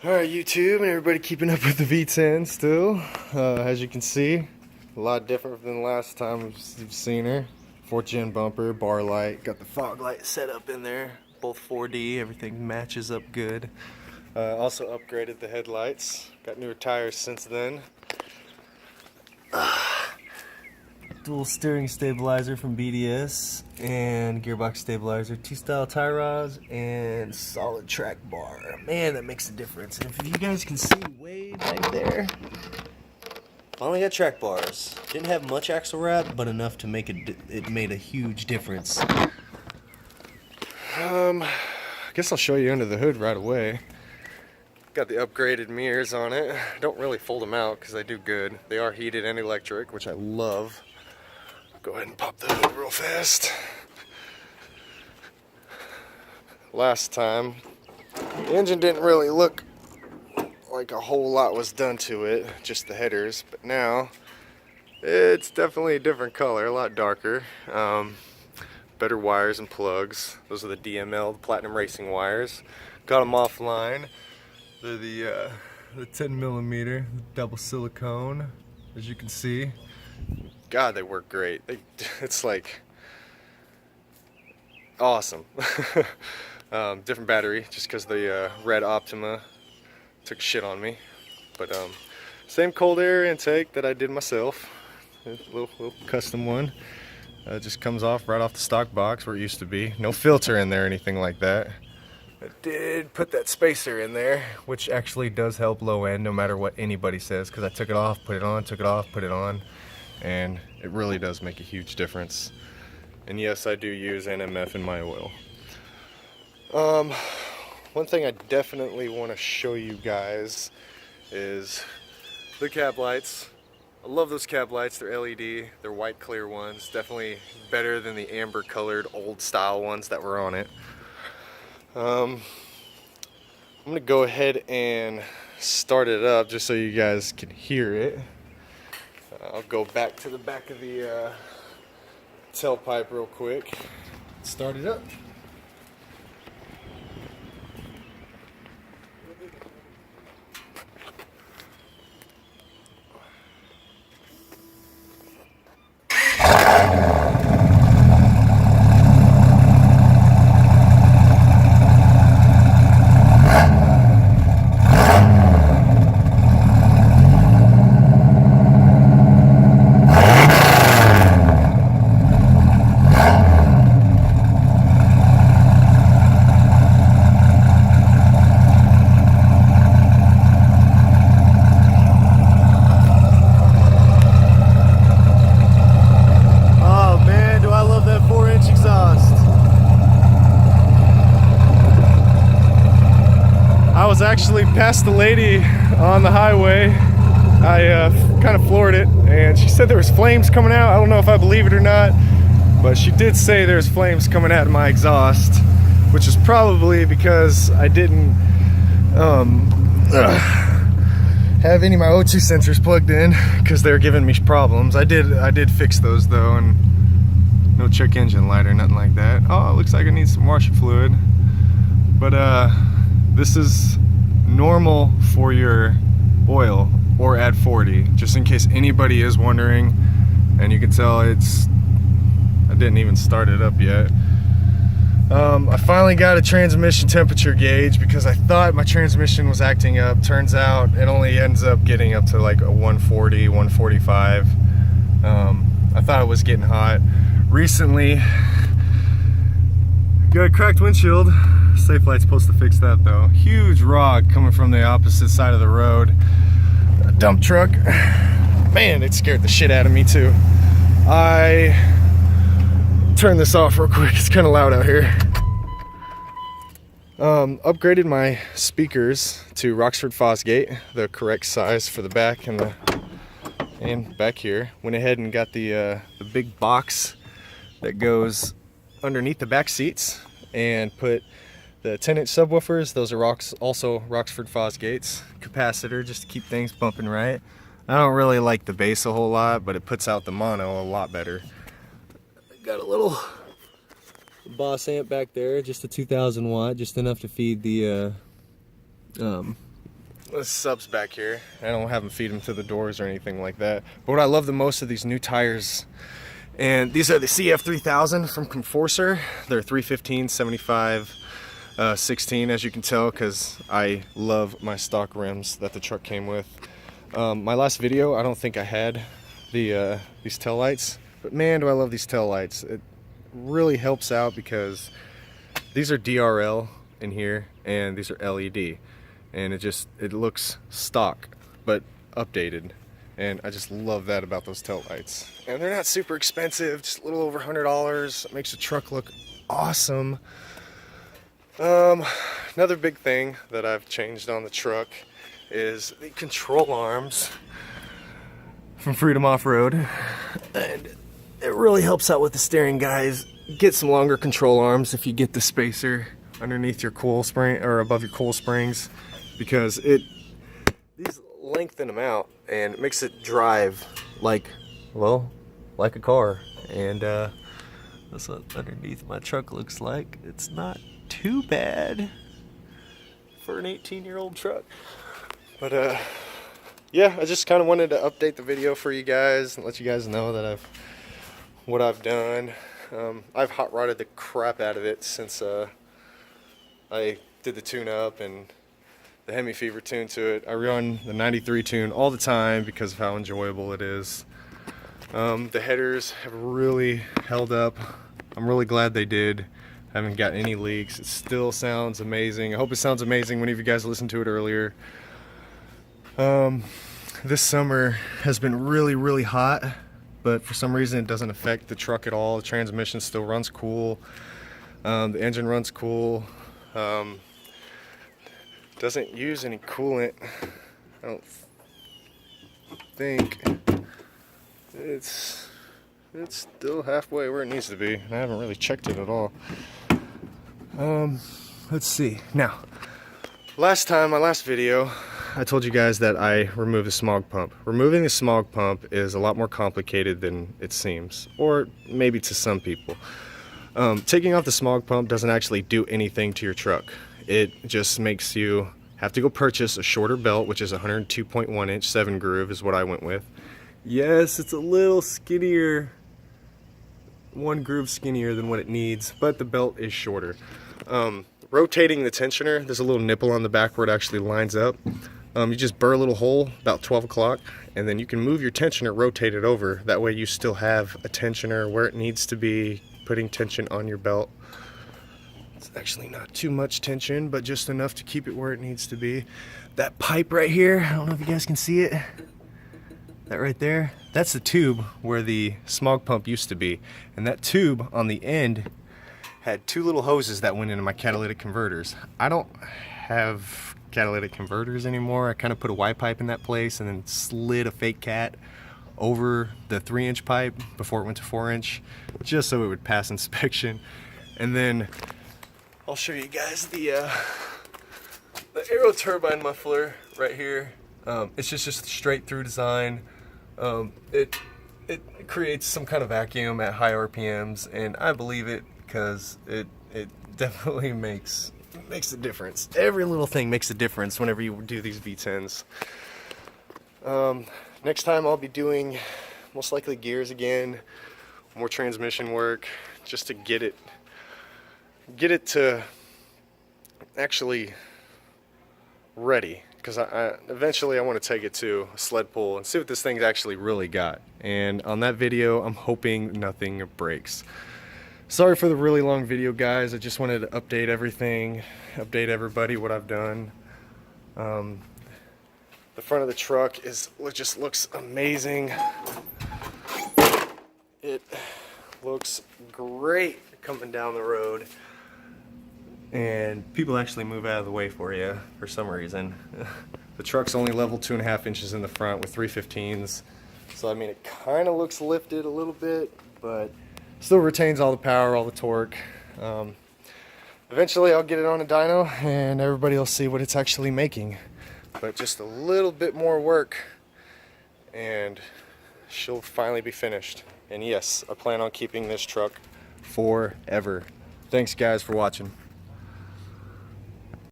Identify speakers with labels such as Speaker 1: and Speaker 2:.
Speaker 1: Alright, YouTube and everybody keeping up with the V10 still. As you can see, a lot different than the last time you've seen her. 4th gen bumper, bar light, got the fog light set up in there. Both 4D, everything matches up good. Also upgraded the headlights. Got newer tires since then. Dual steering stabilizer from BDS and gearbox stabilizer, 2-style tie rods, and solid track bar. Man, that makes a difference. And if you guys can see way back there, finally got track bars. Didn't have much axle wrap, but enough to make it made a huge difference. I guess I'll show you under the hood right away. Got the upgraded mirrors on it. Don't really fold them out because they do good. They are heated and electric, which I love. Go ahead and pop the hood real fast. Last time, the engine didn't really look like a whole lot was done to it, just the headers, but now it's definitely a different color, a lot darker. Better wires and plugs. Those are the DML, the Platinum Racing wires. Got them offline. They're the 10mm double silicone, as you can see. God, they work great. It's like awesome. Different battery, just because the red Optima took shit on me. But same cold air intake that I did myself. A little custom one. Just comes off right off the stock box where it used to be. No filter in there or anything like that. I did put that spacer in there, which actually does help low end no matter what anybody says, because I took it off, put it on, took it off, put it on, and it really does make a huge difference. And yes, I do use NMF in my oil. One thing I definitely want to show you guys is the cab lights. I love those cab lights. They're LED, they're white clear ones, definitely better than the amber colored old style ones that were on it. I'm gonna go ahead and start it up just so you guys can hear it. I'll go back to the back of the tailpipe real quick. Start it up. Actually passed the lady on the highway. I kind of floored it, and she said there was flames coming out. I don't know if I believe it or not, but she did say there's flames coming out of my exhaust, which is probably because I didn't have any of my O2 sensors plugged in, because they're giving me problems. I did fix those though, and no check engine light or nothing like that. Oh, it looks like I need some washer fluid, but this is normal for your oil, or at 40, just in case anybody is wondering. And you can tell I didn't even start it up yet. I finally got a transmission temperature gauge because I thought my transmission was acting up. Turns out it only ends up getting up to like a 140, 145. I thought it was getting hot. Recently, got a cracked windshield. Safe Light's supposed to fix that though. Huge rock coming from the opposite side of the road. A dump truck. Man, it scared the shit out of me too. I turn this off real quick. It's kind of loud out here. Upgraded my speakers to Roxford Fosgate, the correct size for the back and back here. Went ahead and got the big box that goes underneath the back seats, and put the 10-inch subwoofers. Those are also Roxford Fosgates. Capacitor, just to keep things bumping right. I don't really like the bass a whole lot, but it puts out the mono a lot better. Got a little Boss amp back there, just a 2000 watt, just enough to feed the subs back here. I don't have them feed them to the doors or anything like that. But what I love the most of these new tires, and these are the CF3000 from Conforcer. They're 315, 75, 16, as you can tell, because I love my stock rims that the truck came with. My last video, I don't think I had these tail lights, but man, do I love these tail lights. It really helps out because these are DRL in here and these are LED, and it looks stock but updated, and I just love that about those tail lights. And they're not super expensive, just a little over $100. It makes the truck look awesome. Another big thing that I've changed on the truck is the control arms from Freedom Off-Road, and it really helps out with the steering, guys. Get some longer control arms if you get the spacer underneath your coil spring or above your coil springs, because these lengthen them out and it makes it drive like a car. And that's what underneath my truck looks like. It's not too bad for an 18-year-old truck. But yeah, I just kind of wanted to update the video for you guys and let you guys know that what I've done. I've hot rodded the crap out of it since I did the tune up and the Hemi Fever tune to it. I run the 93 tune all the time because of how enjoyable it is. The headers have really held up. I'm really glad they did. I haven't got any leaks. It still sounds amazing. I hope it sounds amazing when you guys listened to it earlier. This summer has been really hot, but for some reason it doesn't affect the truck at all. The transmission still runs cool. The engine runs cool. Doesn't use any coolant. I don't think. It's still halfway where it needs to be. I haven't really checked it at all. Let's see. Now, my last video, I told you guys that I removed the smog pump. Removing the smog pump is a lot more complicated than it seems, or maybe to some people. Taking off the smog pump doesn't actually do anything to your truck. It just makes you have to go purchase a shorter belt, which is 102.1 inch 7 groove is what I went with. Yes, it's a little skinnier, 1 groove skinnier than what it needs, but the belt is shorter. Rotating the tensioner, there's a little nipple on the back where it actually lines up. You just burr a little hole about 12 o'clock, and then you can move your tensioner, rotate it over. That way you still have a tensioner where it needs to be, putting tension on your belt. It's actually not too much tension, but just enough to keep it where it needs to be. That pipe right here, I don't know if you guys can see it. That right there, that's the tube where the smog pump used to be. And that tube on the end had 2 little hoses that went into my catalytic converters. I don't have catalytic converters anymore. I kind of put a Y pipe in that place and then slid a fake cat over the 3-inch pipe before it went to 4-inch, just so it would pass inspection. And then I'll show you guys the aero turbine muffler right here. It's just a straight through design. It creates some kind of vacuum at high RPMs, and I believe it because it definitely makes a difference. Every little thing makes a difference whenever you do these V10s. Next time I'll be doing most likely gears again, more transmission work, just to get it to actually ready, because eventually I want to take it to a sled pull and see what this thing's actually really got. And on that video, I'm hoping nothing breaks. Sorry for the really long video, guys. I just wanted to update everything, update everybody what I've done. The front of the truck just looks amazing. It looks great coming down the road. And people actually move out of the way for you for some reason. The truck's only level 2.5 inches in the front with 315s. So I mean, it kind of looks lifted a little bit, but still retains all the power, all the torque. Eventually I'll get it on a dyno and everybody will see what it's actually making. But just a little bit more work and she'll finally be finished. And yes, I plan on keeping this truck forever. Thanks guys for watching.